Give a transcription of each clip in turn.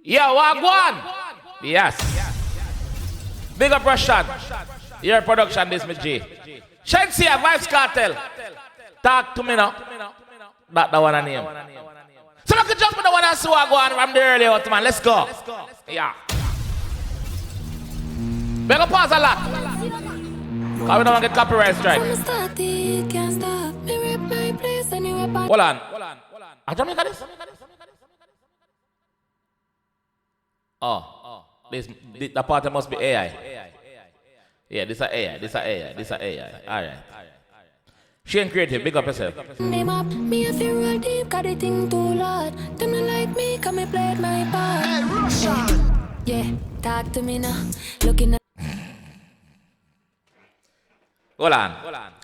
Yeah, Wagwan. Yes. Big up Rvssian. Your production, this Miss G. Shenseea, Vybz Kartel. Talk to me now. That the one I name. So I can jump in the one and see Wagwan from the early out, man. Let's go. Yeah. We're gonna pause a lot. Because we don't want to get copyright strike. Hold on. Are Jamaica this? Oh. The part must be AI. Yeah, this is AI. This is AI. Alright. Shane Creative, big up yourself. Name up, me if you roll deep, got the thing too loud. Them not like me, come me play my part. Hey, Rvssian. Yeah, talk to me now. Looking at Hold on.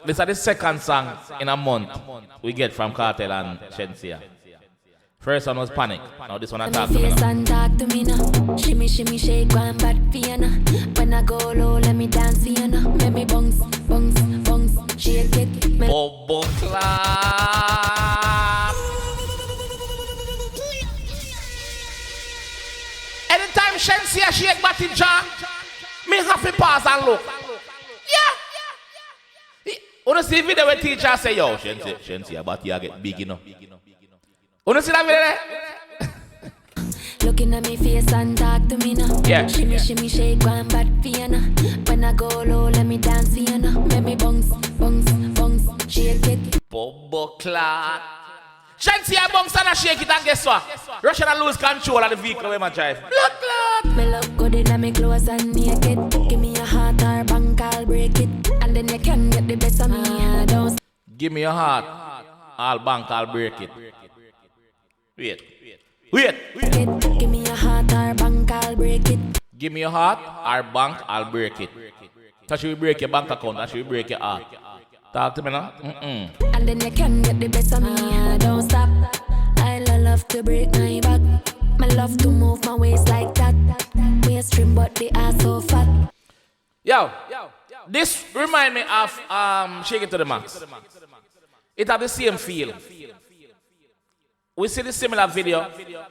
This is the second song in a month we get from Kartel and Shenseea. First one was Panic. Now this one I talk to me now. and talk to me now. Shimmy, shimmy, shake, one bad piano. When I go low, let me dance for you now. Let me bounce, bounce, bounce, shake it. Bobo clap. Anytime Shenseea shake batty jaw, me have to pause and look. Yeah. You see the video where teacher say, yo, Shenseea batty I get big, you know. You see that video there? Looking at me face and talk to me now. Yeah. Shimmy, shimmy, shake, one bad piano. When I go low, let me dance for you now. Let me bounce, bounce, bounce, shake it. Bobo clap. Shenseea bounce and shake it and guess what? Rvssian lose control of the vehicle when I drive. Blood clot. Me look good in my clothes and naked. Give me a heart or bank, I'll break it. And then you can get the best of me. Don't Give me your heart. I'll bank, I'll break it. Wait. give me a heart or bank, I'll break it. Give me your heart, our bank, I'll break it. So she will break your bank account, and she will break your heart. Talk to me now. And then you can get the best of me. Don't stop. I love to break my back. I love to move my waist like that. Waist trim, but the ass so fat. Yo, this remind me of Shake It to the Max. It have the same feel. We see the similar video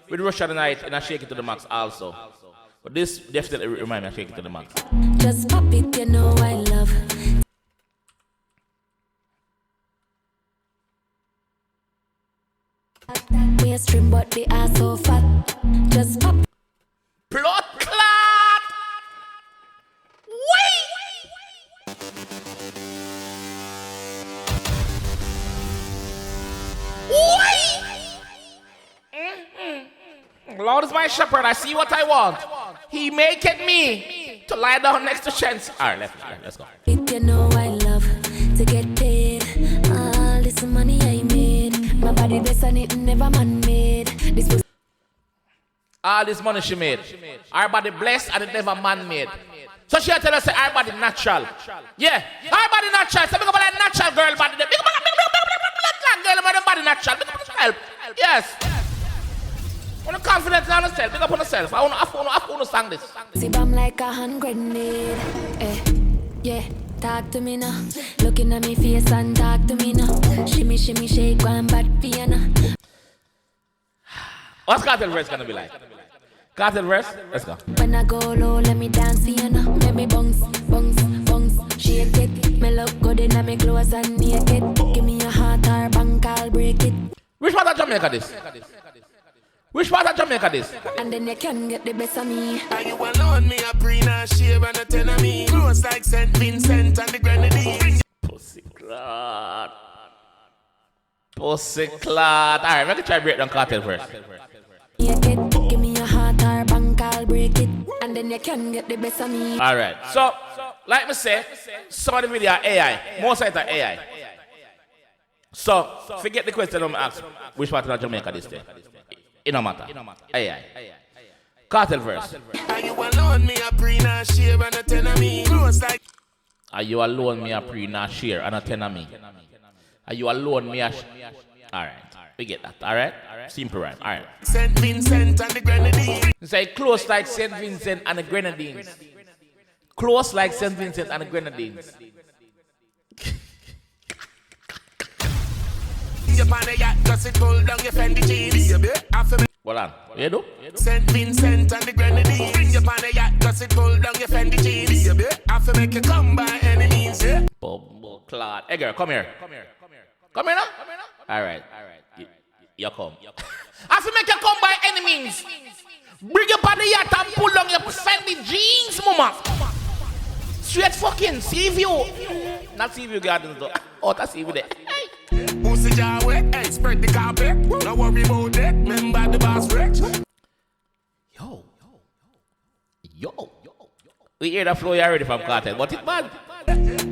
with Rvssian tonight in a Shake It to the Max also. But this definitely remind me of Shake It to the Max. Just pop it, you know I love. Waist trim, but the ass so fat. Just pop. Blood clot! Wait! Lord is my shepherd, I see what I want. He maketh me to lie down next to Shenseea. Alright, let's go. It, you know I love to get paid. All this money I made. My body blessed and it never man made. This was All this money she made. Our body blessed and it never man made. So she tell us say our body natural. Yeah, our body natural. So big up a natural girl body. Big up a girl body natural. Big up yourself. Yes. When you're confident in yourself, big up on yourself. I want to sing this. see bam like a hand grenade. Yeah, talk to me now. Looking at me face and talk to me now. Shimmy, shimmy, shake, one bad piano. What's Kartel verse gonna be like? Kartel verse? Let's go. When I go low, let me dance for you now. Let me bounce, bounce, bounce, shake it. Me look good in my clothes and naked. Give me a heart or bank, I'll break it. Which part of Jamaica this? Which part of Jamaica this? And then you can get the best of me. Are you alone? Me a pre-na share and a ten of me. Close like St. Vincent and the Grenadines. Pussy clot. Pussy clot. Alright, we're gonna try to break down Kartel first. Naked, give me a heart or bank, I'll break it. And then you can get the best of me. Alright, so, like me say, some of the video are AI. Most of it are AI. So, forget the question I'm asking. Which part of Jamaica this day? It don't matter. AI. Kartel verse. Are you alone? Me a pre-na share and a ten of me. Close like Are you alone, me a pre, not share, and a ten of me? Are you alone, me a Alright, we get that, alright? Simple right, alright. St. Vincent and the Grenadines. Say close like St. Vincent and the Grenadines. Close like St. Vincent and the Grenadines. You're on the yacht, cause it pull down your Fendi jeans. Baby, after me. Hold on. You do? St. Vincent and the Grenadines. Bring you on the yacht, just it pull down your Fendi jeans. Baby, I have to make you come by any means, yeah. Bumble Clad. Hey girl, come here. Come here now? Alright. You come. I have to make you come by any means. Bring you on the yacht and pull down your Fendi jeans, mama. Straight fucking sea view. Not sea view gardens though. Oh, that's sea view there. Pussy jar wet, hey, spread the carpet. No worry about that, remember the boss rich. Yo. We hear the flow already from Kartel, but it's bad.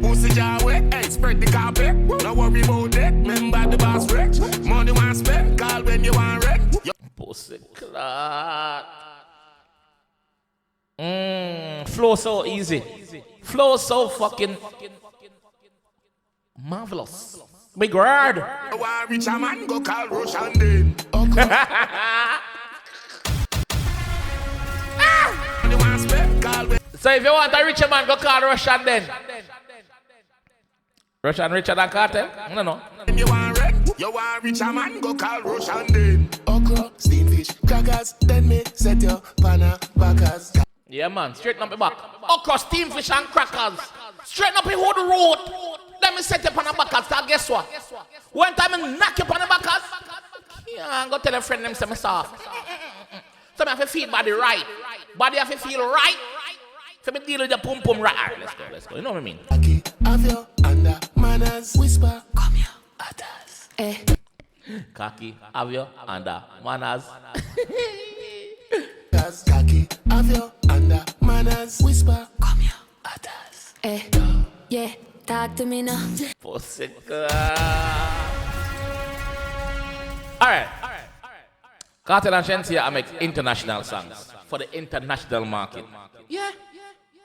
Pussy jar wet, hey, spread the carpet. No worry about that, remember the boss rich. Money want spend, call when you want rent. Pussy Clad. Flow so easy. Flow so fucking marvelous. Big word. You want rich a man, go call Rvssian then. Okay. Money want spend, call when. So if you want a richer man, go call Rvssian then. Rvssian richer than Kartel? No. When you want rent, you want rich a man, go call Rvssian then. Okra, steamed fish, crackers, then me set your panna backers. Yeah, man, straighten up the back. Okra, steamed fish and crackers. Straighten up the whole road. Let me set you on the backers. So guess what? One time I knock you on the backers, yeah, go tell a friend them say me soft. So I have to feel body right. Body have to feel right. So me deal with the pum pum right. Alright, let's go. You know what I mean? Cocky, have you under manners? Whisper, come here, others. Cocky, have you under manners? Cocky, have you under manners? Whisper, come here, others. Yeah, talk to me now. Pussy Alright. Kartel and Shenseea make international songs for the international market. Yeah.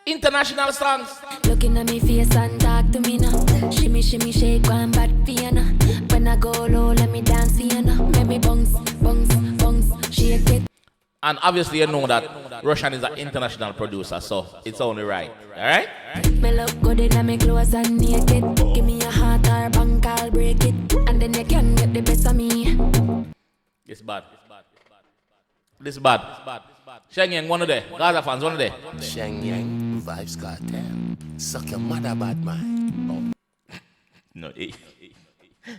International songs. Looking at me face and talk to me now. Shimmy, shake one bad piano. When I go low, let me dance piano. Make me bounce, shake it. And obviously you know that Rvssian is an international producer, so it's only right. Alright? Me look good in my clothes and naked. Give me a heart or bank, I'll break it. And then you can get the best of me. It's bad. This bad. Shenseea, one of them. Gaza fans, one of them. Shenseea, Vybz Kartel. Suck your mother, bad man. No,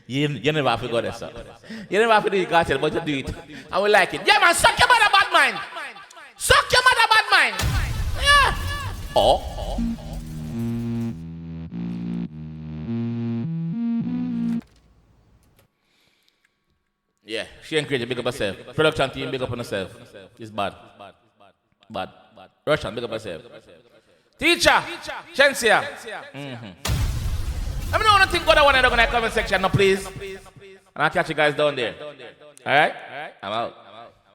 you never have to go there, sir. You never have to do it, Kartel, but you do it. And we like it. Yeah, man, suck your mother, bad mind. Suck your mother, bad mind. Yeah. Oh. Yeah, she ain't crazy, big up herself. Production team, big up on herself. It's bad. Rvssian, big up herself. Teacher, Shenseea. Let me know what you think about that one in the comment section now, please. And I'll catch you guys down there. Alright? I'm out.